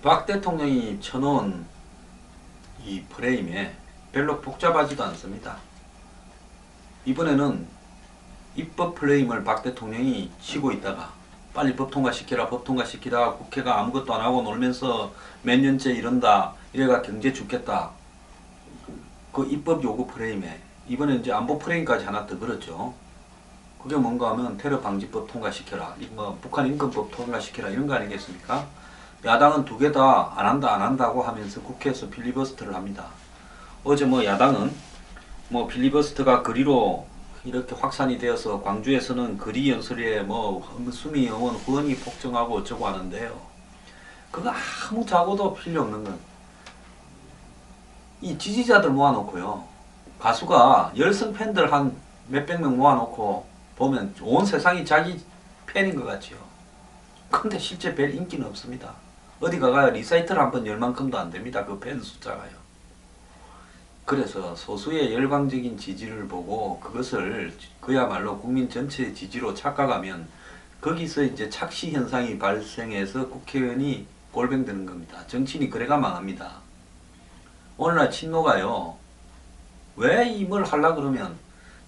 박 대통령이 쳐놓은 이 프레임에 별로 복잡하지도 않습니다. 이번에는 입법 프레임을 박 대통령이 치고 있다가 빨리 법 통과시켜라 법 통과시키다가 국회가 아무것도 안 하고 놀면서 몇 년째 이런다 이래가 경제 죽겠다. 그 입법 요구 프레임에 이번에 이제 안보 프레임까지 하나 더 걸었죠. 그게 뭔가 하면 테러 방지법 통과시켜라, 뭐 북한 인권법 통과시켜라 이런 거 아니겠습니까? 야당은 두 개 다 안 한다고 하면서 국회에서 필리버스터를 합니다. 어제 뭐 야당은 뭐 필리버스터가 거리로 이렇게 확산이 되어서 광주에서는 거리 연설에 뭐 수미 의원 후원이 폭증하고 어쩌고 하는데요. 그거 아무 자고도 필요 없는 건 이 지지자들 모아놓고요. 가수가 열성 팬들 한 몇백 명 모아놓고 보면 온 세상이 자기 팬인 것 같지요. 근데 실제 별 인기는 없습니다. 어디 가가요 리사이틀 한 번 열 만큼도 안 됩니다. 그 팬 숫자가요. 그래서 소수의 열광적인 지지를 보고 그것을 그야말로 국민 전체의 지지로 착각하면 거기서 이제 착시 현상이 발생해서 국회의원이 골병되는 겁니다. 정치인이 그래가 망합니다. 오늘날 친노가요. 왜 이걸 하려 그러면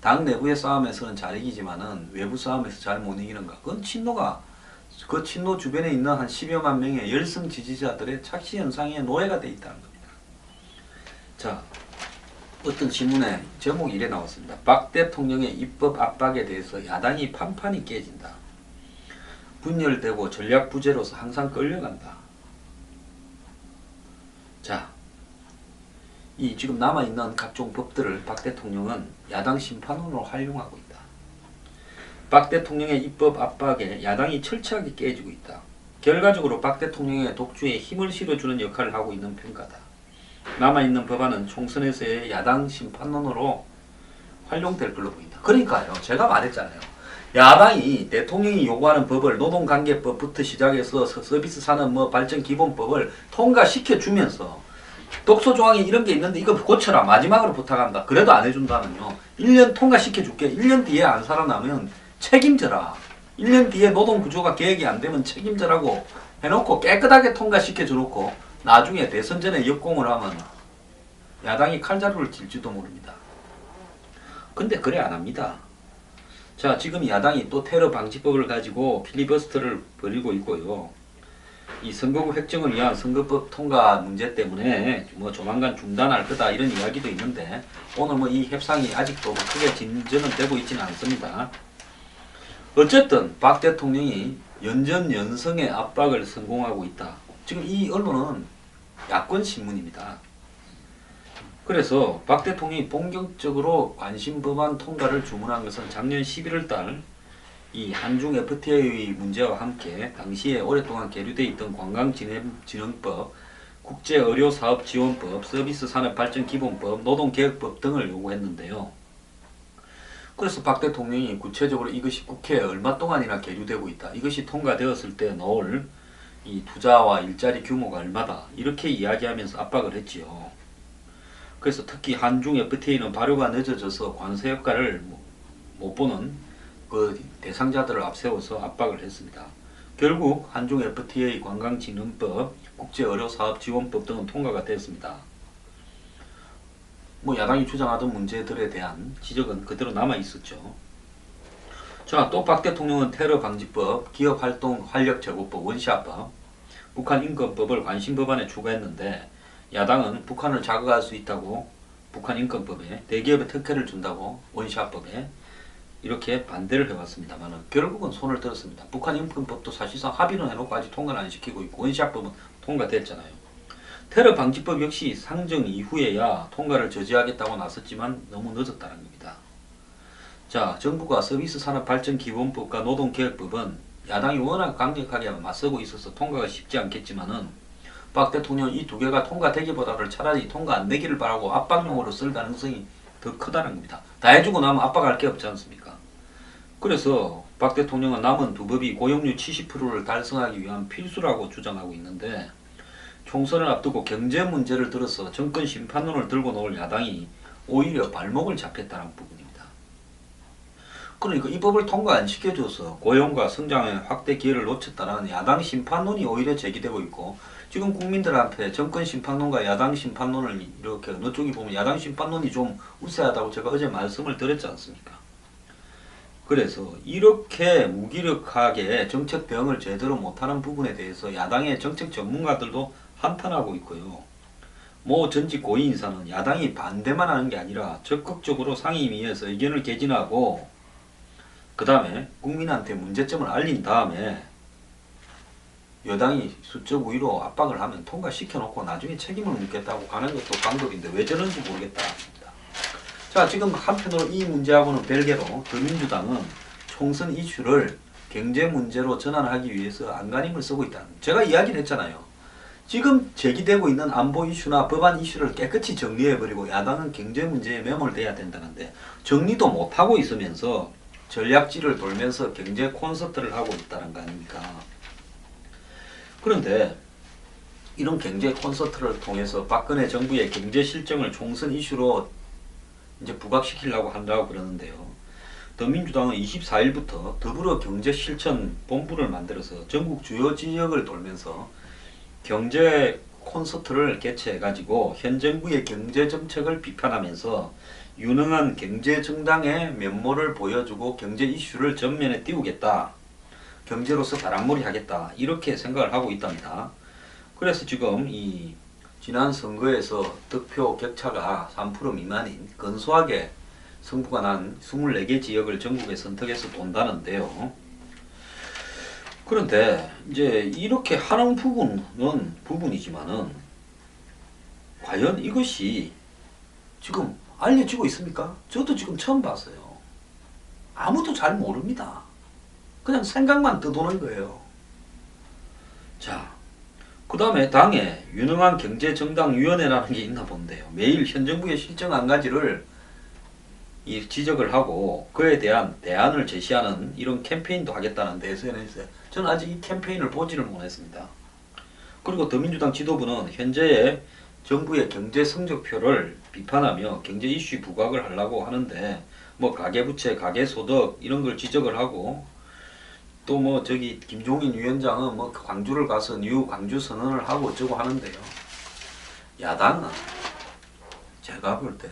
당 내부의 싸움에서는 잘 이기지만은 외부 싸움에서 잘 못 이기는가? 그건 친노가 그 친노 주변에 있는 한 10여만 명의 열성 지지자들의 착시 현상의 노예가 돼 있다는 겁니다. 자, 어떤 신문에 제목이 이래 나왔습니다. 박 대통령의 입법 압박에 대해서 야당이 판판이 깨진다. 분열되고 전략 부재로서 항상 끌려간다. 자, 이 지금 남아있는 각종 법들을 박 대통령은 야당 심판원으로 활용하고 있다. 박 대통령의 입법 압박에 야당이 철저하게 깨지고 있다. 결과적으로 박 대통령의 독주에 힘을 실어주는 역할을 하고 있는 평가다. 남아있는 법안은 총선에서의 야당 심판론으로 활용될 걸로 보인다. 그러니까요. 제가 말했잖아요. 야당이 대통령이 요구하는 법을 노동관계법부터 시작해서 서비스 산업 뭐 발전 기본법을 통과시켜주면서 독소조항에 이런 게 있는데 이거 고쳐라. 마지막으로 부탁한다. 그래도 안 해준다면요. 1년 통과시켜줄게. 1년 뒤에 안 살아나면 책임져라. 1년 뒤에 노동구조가 개혁이 안 되면 책임져라고 해놓고 깨끗하게 통과시켜줘놓고 나중에 대선 전에 역공을 하면 야당이 칼자루를 쥘지도 모릅니다. 근데 그래 안 합니다. 자, 지금 야당이 또 테러 방지법을 가지고 필리버스터를 벌이고 있고요. 이 선거구 획정을 위한 선거법 통과 문제 때문에 뭐 조만간 중단할 거다 이런 이야기도 있는데 오늘 뭐 이 협상이 아직도 뭐 크게 진전은 되고 있지는 않습니다. 어쨌든 박 대통령이 연전연성의 압박을 성공하고 있다. 지금 이 언론은 야권 신문입니다. 그래서 박 대통령이 본격적으로 관심 법안 통과를 주문한 것은 작년 11월 달 이 한중 FTA의 문제와 함께 당시에 오랫동안 계류되어 있던 관광진흥법, 국제의료사업지원법, 서비스산업발전기본법, 노동개혁법 등을 요구했는데요. 그래서 박 대통령이 구체적으로 이것이 국회에 얼마 동안이나 계류되고 있다. 이것이 통과되었을 때 넣을 이 투자와 일자리 규모가 얼마다. 이렇게 이야기하면서 압박을 했지요. 그래서 특히 한중 FTA는 발효가 늦어져서 관세 효과를 못 보는 그 대상자들을 앞세워서 압박을 했습니다. 결국 한중 FTA 관광진흥법, 국제의료사업지원법 등은 통과가 되었습니다. 뭐 야당이 주장하던 문제들에 대한 지적은 그대로 남아 있었죠. 자, 또 박 대통령은 테러 방지법, 기업활동 활력제고법, 원시아법, 북한 인권법을 관심 법안에 추가했는데 야당은 북한을 자극할 수 있다고 북한 인권법에 대기업에 특혜를 준다고 원시아법에 이렇게 반대를 해왔습니다만 결국은 손을 들었습니다. 북한 인권법도 사실상 합의는 해놓고 아직 통과를 안 시키고 있고 원시아법은 통과됐잖아요. 테러 방지법 역시 상정 이후에야 통과를 저지하겠다고 나섰지만 너무 늦었다는 겁니다. 자, 정부가 서비스산업발전기본법과 노동개혁법은 야당이 워낙 강력하게 맞서고 있어서 통과가 쉽지 않겠지만은 박 대통령 이 두 개가 통과되기보다는 차라리 통과 안 되기를 바라고 압박용으로 쓸 가능성이 더 크다는 겁니다. 다 해주고 나면 압박할 게 없지 않습니까? 그래서 박 대통령은 남은 두 법이 고용률 70%를 달성하기 위한 필수라고 주장하고 있는데 총선을 앞두고 경제 문제를 들어서 정권 심판론을 들고 나올 야당이 오히려 발목을 잡혔다는 부분입니다. 그러니까 이 법을 통과 안 시켜줘서 고용과 성장의 확대 기회를 놓쳤다는 야당 심판론이 오히려 제기되고 있고 지금 국민들한테 정권 심판론과 야당 심판론을 이렇게 어느 쪽이 보면 야당 심판론이 좀 우세하다고 제가 어제 말씀을 드렸지 않습니까? 그래서 이렇게 무기력하게 정책 대응을 제대로 못하는 부분에 대해서 야당의 정책 전문가들도 한탄하고 있고요. 모 전직 고위인사는 야당이 반대만 하는 게 아니라 적극적으로 상임위에서 의견을 개진하고 그 다음에 국민한테 문제점을 알린 다음에 여당이 수적 우위로 압박을 하면 통과시켜놓고 나중에 책임을 묻겠다고 가는 것도 방법인데 왜 저런지 모르겠다. 자, 지금 한편으로 이 문제하고는 별개로 더민주당은 총선 이슈를 경제 문제로 전환하기 위해서 안간힘을 쓰고 있다. 제가 이야기를 했잖아요. 지금 제기되고 있는 안보 이슈나 법안 이슈를 깨끗이 정리해버리고 야당은 경제 문제에 매몰돼야 된다는데 정리도 못하고 있으면서 전략지를 돌면서 경제 콘서트를 하고 있다는 거 아닙니까? 그런데 이런 경제 콘서트를 통해서 박근혜 정부의 경제 실정을 총선 이슈로 이제 부각시키려고 한다고 그러는데요. 더민주당은 24일부터 더불어 경제실천 본부를 만들어서 전국 주요 지역을 돌면서 경제 콘서트를 개최해가지고 현 정부의 경제 정책을 비판하면서 유능한 경제 정당의 면모를 보여주고 경제 이슈를 전면에 띄우겠다. 경제로서 바람몰이 하겠다. 이렇게 생각을 하고 있답니다. 그래서 지금 이 지난 선거에서 득표 격차가 3% 미만인 근소하게 승부가 난 24개 지역을 전국에 선택해서 돈다는데요. 그런데 이제 이렇게 하는 부분이지만은 과연 이것이 지금 알려지고 있습니까? 저도 지금 처음 봤어요. 아무도 잘 모릅니다. 그냥 생각만 떠도는 거예요. 자, 그 다음에 당에 유능한 경제정당위원회라는 게 있나 본데요. 매일 현 정부의 실정 한 가지를 지적을 하고 그에 대한 대안을 제시하는 이런 캠페인도 하겠다는데 SNS에 저는 아직 이 캠페인을 보지를 못했습니다. 그리고 더민주당 지도부는 현재의 정부의 경제 성적표를 비판하며 경제 이슈 부각을 하려고 하는데 뭐 가계부채, 가계소득 이런 걸 지적을 하고 또 뭐 저기 김종인 위원장은 뭐 광주를 가서 뉴 광주 선언을 하고 어쩌고 하는데요. 야당은 제가 볼 때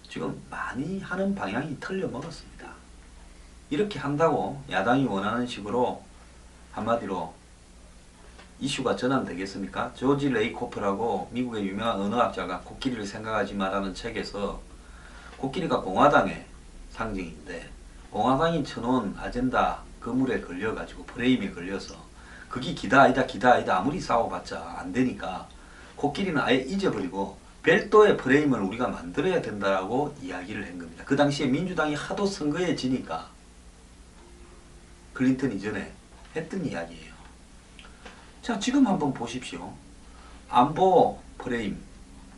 지금 많이 하는 방향이 틀려먹었습니다. 이렇게 한다고 야당이 원하는 식으로 한마디로 이슈가 전환되겠습니까? 조지 레이코프라고 미국의 유명한 언어학자가 코끼리를 생각하지 마라는 책에서 코끼리가 공화당의 상징인데 공화당이 쳐놓은 아젠다 그물에 걸려가지고 프레임에 걸려서 그게 기다 아니다 기다 아니다 아무리 싸워봤자 안되니까 코끼리는 아예 잊어버리고 별도의 프레임을 우리가 만들어야 된다라고 이야기를 한 겁니다. 그 당시에 민주당이 하도 선거에 지니까 클린턴 이전에 했던 이야기예요. 자, 지금 한번 보십시오. 안보 프레임,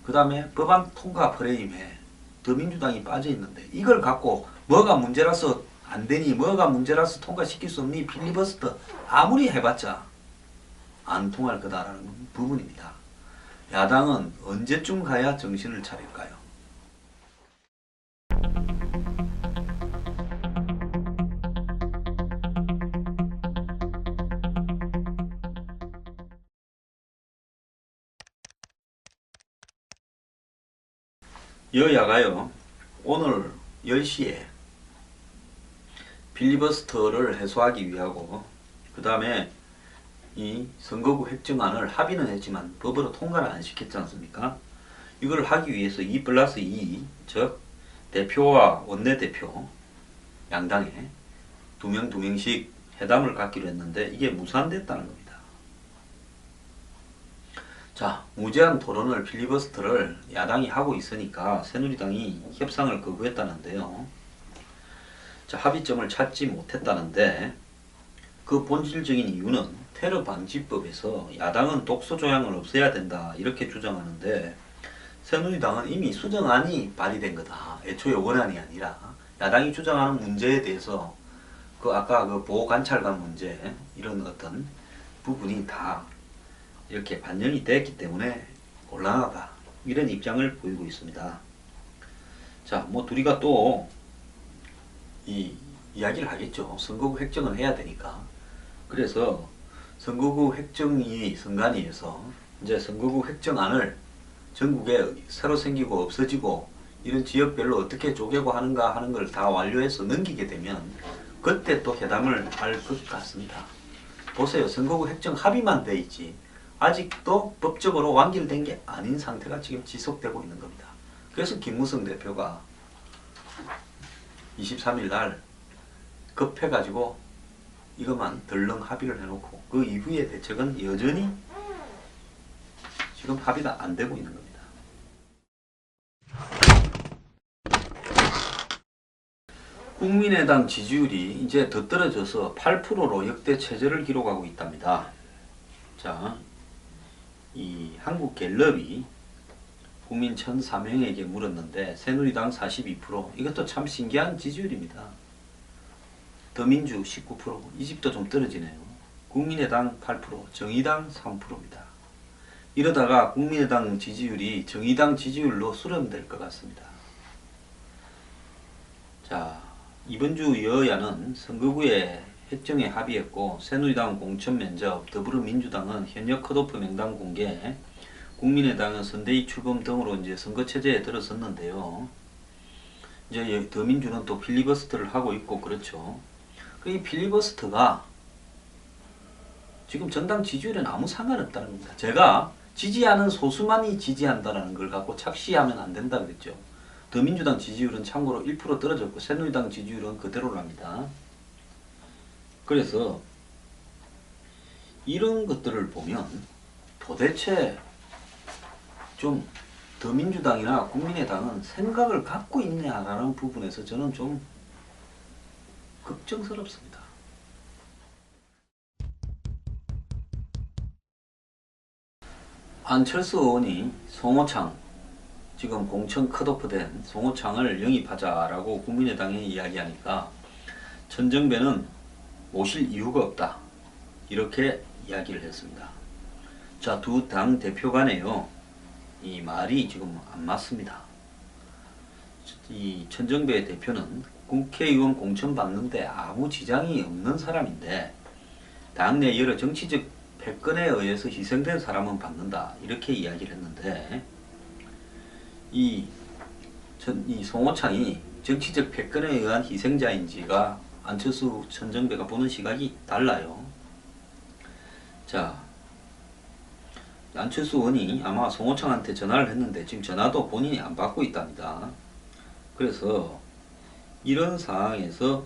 그 다음에 법안 통과 프레임에 더민주당이 빠져있는데 이걸 갖고 뭐가 문제라서 안되니 뭐가 문제라서 통과시킬 수 없니 필리버스터 아무리 해봤자 안 통할 거다라는 부분입니다. 야당은 언제쯤 가야 정신을 차릴까요? 여야가요 오늘 10시에 필리버스터를 해소하기 위하고 그 다음에 이 선거구 획정안을 합의는 했지만 법으로 통과를 안 시켰지 않습니까? 이걸 하기 위해서 2+2 즉 대표와 원내대표 양당에 두 명씩 회담을 갖기로 했는데 이게 무산됐다는 겁니다. 자, 무제한 토론을 필리버스터를 야당이 하고 있으니까 새누리당이 협상을 거부했다는데요. 자, 합의점을 찾지 못했다는데 그 본질적인 이유는 테러 방지법에서 야당은 독소 조항을 없애야 된다 이렇게 주장하는데 새누리당은 이미 수정안이 발의된 거다. 애초에 원안이 아니라 야당이 주장하는 문제에 대해서 그 아까 그 보호관찰관 문제 이런 어떤 부분이 다 이렇게 반영이 됐기 때문에 곤란하다 이런 입장을 보이고 있습니다. 자, 뭐 둘이가 또 이야기를 하겠죠. 선거구 획정을 해야 되니까. 그래서 선거구 획정위 선관위에서 이제 선거구 획정안을 전국에 새로 생기고 없어지고 이런 지역별로 어떻게 쪼개고 하는가 하는 걸 다 완료해서 넘기게 되면 그때 또 회담을 할 것 같습니다. 보세요. 선거구 획정 합의만 돼 있지 아직도 법적으로 완결된 게 아닌 상태가 지금 지속되고 있는 겁니다. 그래서 김무성 대표가 23일 날 급해가지고 이것만 덜렁 합의를 해놓고 그 이후의 대책은 여전히 지금 합의가 안 되고 있는 겁니다. 국민의당 지지율이 이제 더 떨어져서 8%로 역대 최저를 기록하고 있답니다. 자, 이 한국갤럽이 국민 1,004명에게 물었는데 새누리당 42%, 이것도 참 신기한 지지율입니다. 더민주 19%, 이 집도 좀 떨어지네요. 국민의당 8%, 정의당 3%입니다. 이러다가 국민의당 지지율이 정의당 지지율로 수렴될 것 같습니다. 자, 이번 주 여야는 선거구에 획정에 합의했고 새누리당은 공천 면접, 더불어민주당은 현역 컷오프 명단 공개, 국민의당은 선대위 출범 등으로 이제 선거체제에 들어섰는데요. 이제 더민주는 또 필리버스터를 하고 있고 그렇죠. 이 필리버스터가 지금 정당 지지율에는 아무 상관없다는 겁니다. 제가 지지하는 소수만이 지지한다는 걸 갖고 착시하면 안 된다 그랬죠. 더민주당 지지율은 참고로 1% 떨어졌고 새누리당 지지율은 그대로랍니다. 그래서 이런 것들을 보면 도대체 좀 더민주당이나 국민의당은 생각을 갖고 있냐라는 부분에서 저는 좀 걱정스럽습니다. 안철수 의원이 송호창, 지금 공천 컷오프된 송호창을 영입하자라고 국민의당에 이야기하니까 천정배는 모실 이유가 없다, 이렇게 이야기를 했습니다. 자, 두 당 대표 간에요, 이 말이 지금 안 맞습니다. 이 천정배 대표는 국회의원 공천 받는데 아무 지장이 없는 사람인데 당내 여러 정치적 패권에 의해서 희생된 사람은 받는다, 이렇게 이야기를 했는데 이 송호창이 정치적 패권에 의한 희생자인지가 안철수 천정배가 보는 시각이 달라요. 자, 안철수 의원이 아마 송호창한테 전화를 했는데 지금 전화도 본인이 안 받고 있답니다. 그래서 이런 상황에서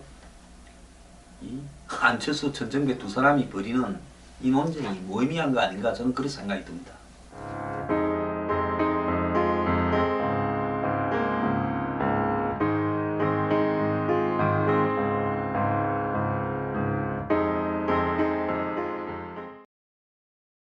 이 안철수 천정배 두 사람이 벌이는 이 논쟁이 무의미한 거 아닌가, 저는 그런 생각이 듭니다.